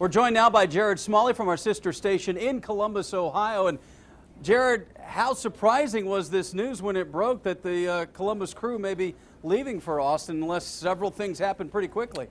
We're joined now by Jared Smalley from our sister station in Columbus, Ohio. And Jared, how surprising was this news when it broke that the Columbus Crew may be leaving for Austin unless several things happen pretty quickly?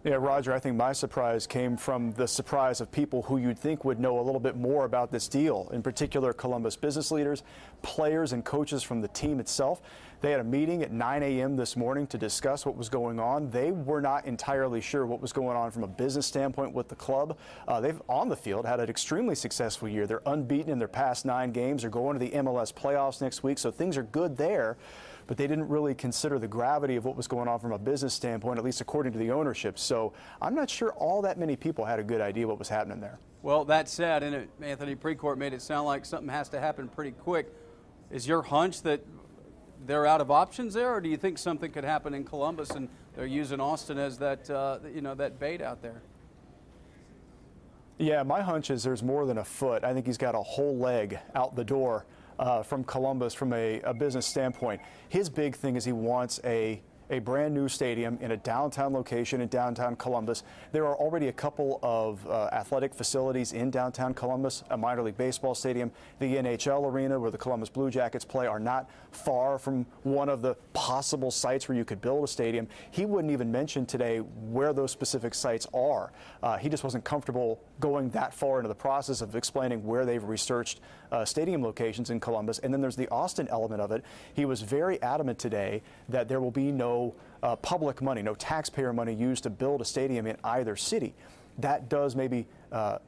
Yeah, Roger, I think my surprise came from the surprise of people who you'd think would know a little bit more about this deal, in particular Columbus business leaders, players and coaches from the team itself. They had a meeting at 9 a.m. this morning to discuss what was going on. They were not entirely sure what was going on from a business standpoint with the club. They've, on the field, had an extremely successful year. They're unbeaten in their past 9 games. They're going to the MLS playoffs next week, so things are good there. But they didn't really consider the gravity of what was going on from a business standpoint, at least according to the ownership. So I'm not sure all that many people had a good idea what was happening there. Well, that said, and Anthony Precourt made it sound like something has to happen pretty quick. Is your hunch that they're out of options there, or do you think something could happen in Columbus and they're using Austin as that, that bait out there? Yeah, my hunch is there's more than a foot. I think he's got a whole leg out the door from Columbus from a business standpoint. His big thing is he wants a brand new stadium in a downtown location in downtown Columbus. There are already a couple of athletic facilities in downtown Columbus, a minor league baseball stadium, the NHL arena where the Columbus Blue Jackets play are not far from one of the possible sites where you could build a stadium. He wouldn't even mention today where those specific sites are. He just wasn't comfortable going that far into the process of explaining where they've researched stadium locations in Columbus. And then there's the Austin element of it. He was very adamant today that there will be no public money, no taxpayer money used to build a stadium in either city. That does maybe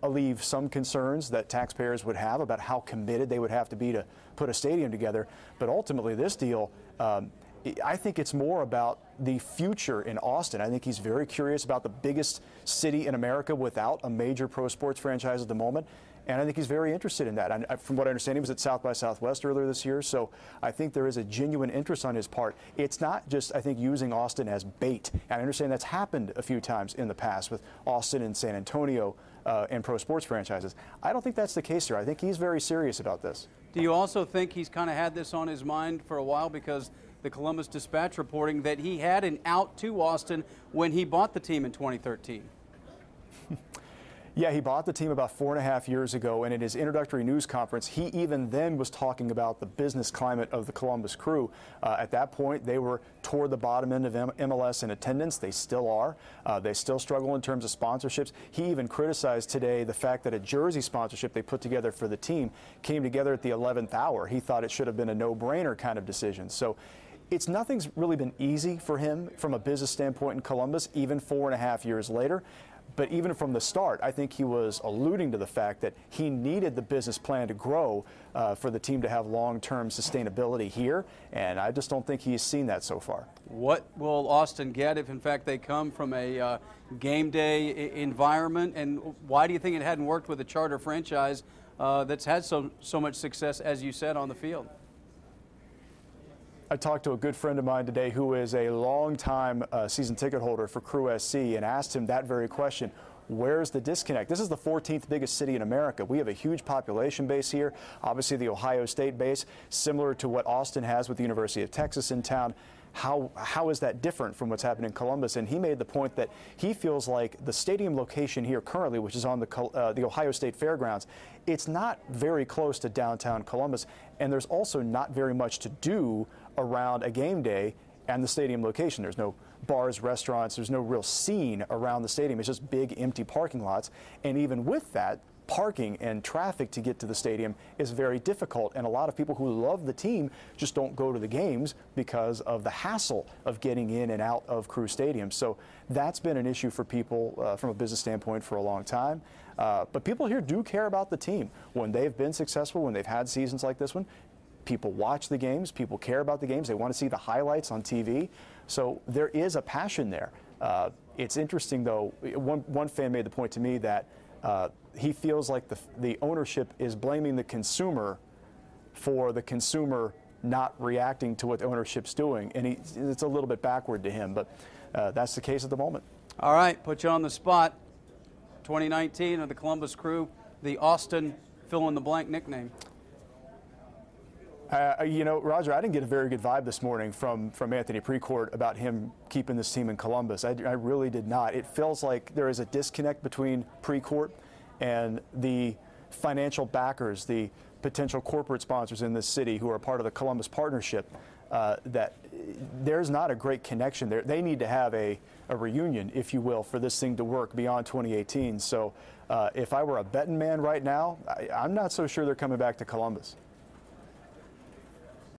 alleviate some concerns that taxpayers would have about how committed they would have to be to put a stadium together. But ultimately, this deal, I think it's more about the future in Austin. I think he's very curious about the biggest city in America without a major pro sports franchise at the moment. And I think he's very interested in that. And from what I understand, he was at South by Southwest earlier this year. So I think there is a genuine interest on his part. It's not just, I think, using Austin as bait. And I understand that's happened a few times in the past with Austin and San Antonio and pro sports franchises. I don't think that's the case here. I think he's very serious about this. Do you also think he's kind of had this on his mind for a while, because the Columbus Dispatch reporting that he had an out to Austin when he bought the team in 2013? Yeah, he bought the team about 4.5 years ago, and in his introductory news conference, he even then was talking about the business climate of the Columbus Crew. At that point, they were toward the bottom end of MLS in attendance. They still are. They still struggle in terms of sponsorships. He even criticized today the fact that a jersey sponsorship they put together for the team came together at the 11th hour. He thought it should have been a no-brainer kind of decision. So nothing's really been easy for him from a business standpoint in Columbus, even 4.5 years later. But even from the start, I think he was alluding to the fact that he needed the business plan to grow for the team to have long-term sustainability here, and I just don't think he's seen that so far. What will Austin get if, in fact, they come from a game day environment, and why do you think it hadn't worked with a charter franchise that's had so much success, as you said, on the field? I talked to a good friend of mine today who is a long-time season ticket holder for Crew SC and asked him that very question. Where's the disconnect? This is the 14th biggest city in America. We have a huge population base here, obviously the Ohio State base, similar to what Austin has with the University of Texas in town. How is that different from what's happening in Columbus? And he made the point that he feels like the stadium location here currently, which is on the Ohio State Fairgrounds, it's not very close to downtown Columbus, and there's also not very much to do around a game day and the stadium location. There's no bars, restaurants, there's no real scene around the stadium. It's just big empty parking lots, and even with that, parking and traffic to get to the stadium is very difficult, and a lot of people who love the team just don't go to the games because of the hassle of getting in and out of Crew Stadium. So that's been an issue for people from a business standpoint for a long time. But people here do care about the team. When they've been successful, when they've had seasons like this one, people watch the games, people care about the games, they want to see the highlights on TV. So there is a passion there. It's interesting, though, one fan made the point to me that he feels like the ownership is blaming the consumer for the consumer not reacting to what the ownership's doing. And it's a little bit backward to him, but that's the case at the moment. All right, put you on the spot. 2019 of the Columbus Crew, the Austin fill-in-the-blank nickname. You know, Roger, I didn't get a very good vibe this morning from Anthony Precourt about him keeping this team in Columbus. I really did not. It feels like there is a disconnect between Precourt and the financial backers, the potential corporate sponsors in this city who are part of the Columbus partnership, that there's not a great connection there. They need to have a reunion, if you will, for this thing to work beyond 2018. So if I were a betting man right now, I'm not so sure they're coming back to Columbus.